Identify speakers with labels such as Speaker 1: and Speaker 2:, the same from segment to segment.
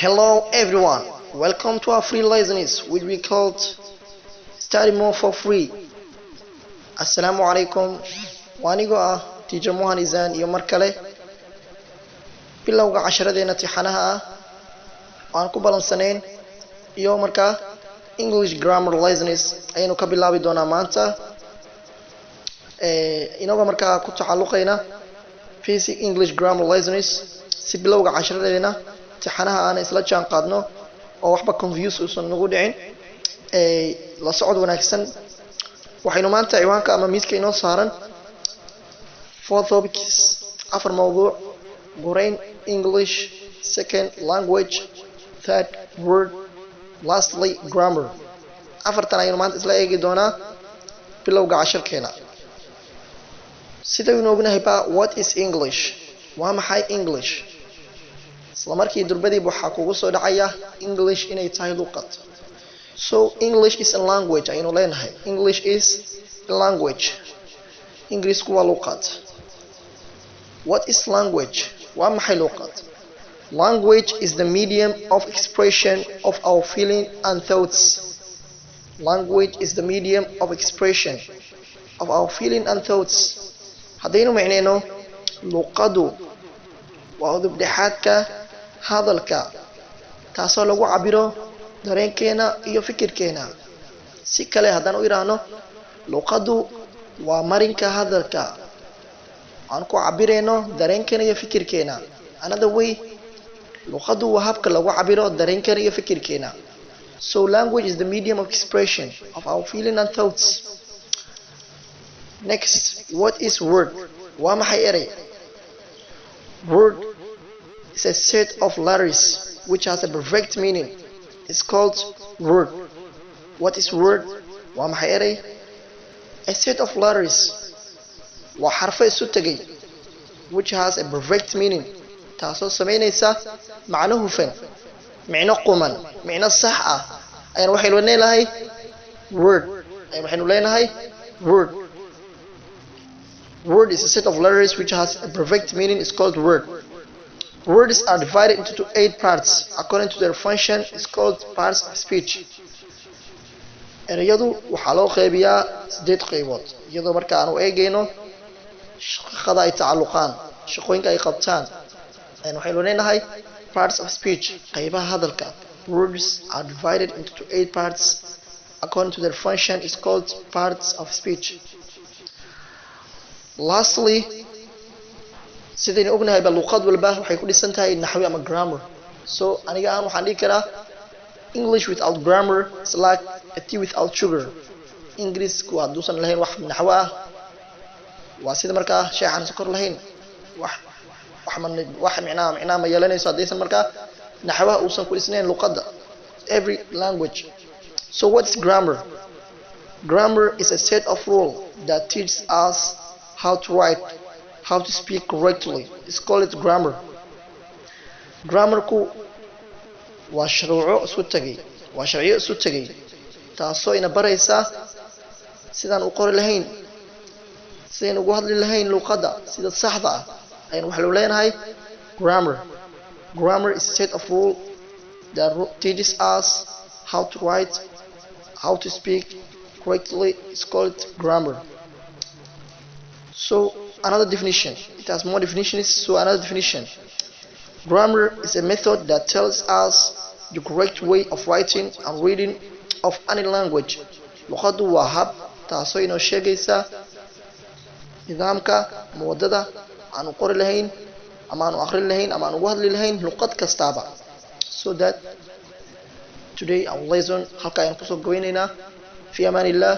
Speaker 1: Hello everyone, welcome to our free lessons which we called Study More for Free. Assalamu alaikum, waanigo teacher Mohan izan iyo mar kale bilowga casharadeena tixanaha aan ku balansanayn iyo markaa English grammar lessons ayaynu ka bilaabi doonaa maanta inagoo markaa ku tacaluqayna basic English grammar lessons si bilowga casharadeena tixanaha aan isla jaan qaadno oo waxba confuse uusan nagu dhicin la socod wanaagsan waxaynu maanta ciwaanka ama miiska inoo saaran four topics afar mawduuc Brain English, second language, third word, lastly grammar. Afartan ayaynu maanta isla eegi doonaa bilowga casharkeena. Sidaynu ognahay what is English? Waa maxay English? Isla markii durbadii waxaa kugu soo dhacaya English inay tahay luqad. So English is a language ayaynu leenahay. English is a language. Ingiriisku waa luqad. What is language? Waa maxay luqad? Language is the medium of expression of our feeling and thoughts. Language is the medium of expression of our feeling and thoughts. Haddaynu macnayno luqadu waa udubdhexaadka hadalka taasoo lagu cabiro dareenkeena iyo fikirkeena. Si kale haddaan u iraahno luqadu waa marinka hadalka aan ku cabireyno dareenkeena iyo fikirkeena. Another way luqadu waa habka lagu cabiro dareenkeena iyo fikirkeena. So language is the medium of expression of our feeling and thoughts. Next, what is word? Waa maxay erey? Word is a set of letters which has a perfect meaning. It's called word. What is word? Waa maxay erey? A set of letters waa xarfo isu tagay which has a perfect meaning taasoo sameynaysa macno hufan micno quman micno sax ah ayaan waxaynu leenahay word word is a set of letters which has a perfect meaning. It's called word. Words are divided into 8 parts according to their function. It's called parts of speech. erayadu waxaa loo qeybiyaa 8 qaybood iyadoo marka aanu eegayno shaqada ay tacaluqaan shaqooyinka ay qabtaan waxaynu leenahay parts of speech qaybaha hadalka. Words are divided into 8 parts according to their function. Is called parts of speech. Lastly, sidaynu ognahay luqad walba waxay ku dhisan tahay naxwi ama grammar. So aniga aan waxaan dhihi karaa English without grammar is like a tea without sugar. Ingiriisku hadduusan lahayn wax naxwo ah waa sida markaa shay aan sokor lahayn wax micnaa ma yeelanayso haddaysan markaa naxwaha uusan ku dhisnayn luqadda. Every language. So what is grammar? Grammar is a set of rules that teaches us how to write, how to speak correctly. It's called grammar. Grammarku waa sharciyo isu tagay taasoo ina baraysa sidaan u qori lahayn sidaan ugu hadli lahayn luqadda sida saxda ah ayaan wax loo leenahay grammar. Grammar is a set of rules that teaches us how to write, how to speak correctly. It's called grammar. So another definition. It has more definitions. So another definition. Grammar is a method that tells us the correct way of writing and reading of any language. Luqadu waa hab taasoo inoo sheegaysa nidaamka muwadada aan u qori lahayn ama aan u akhrin lahayn ama aan ugu hadli lahayn luqad kastaaba. So that today our lesson halka ayaan kusoo gabeynaynaa. fi amaanillah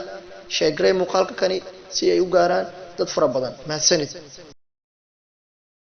Speaker 1: sheegray muuqaalka kani si ay u gaaraan dad fara badan. mahadsanid.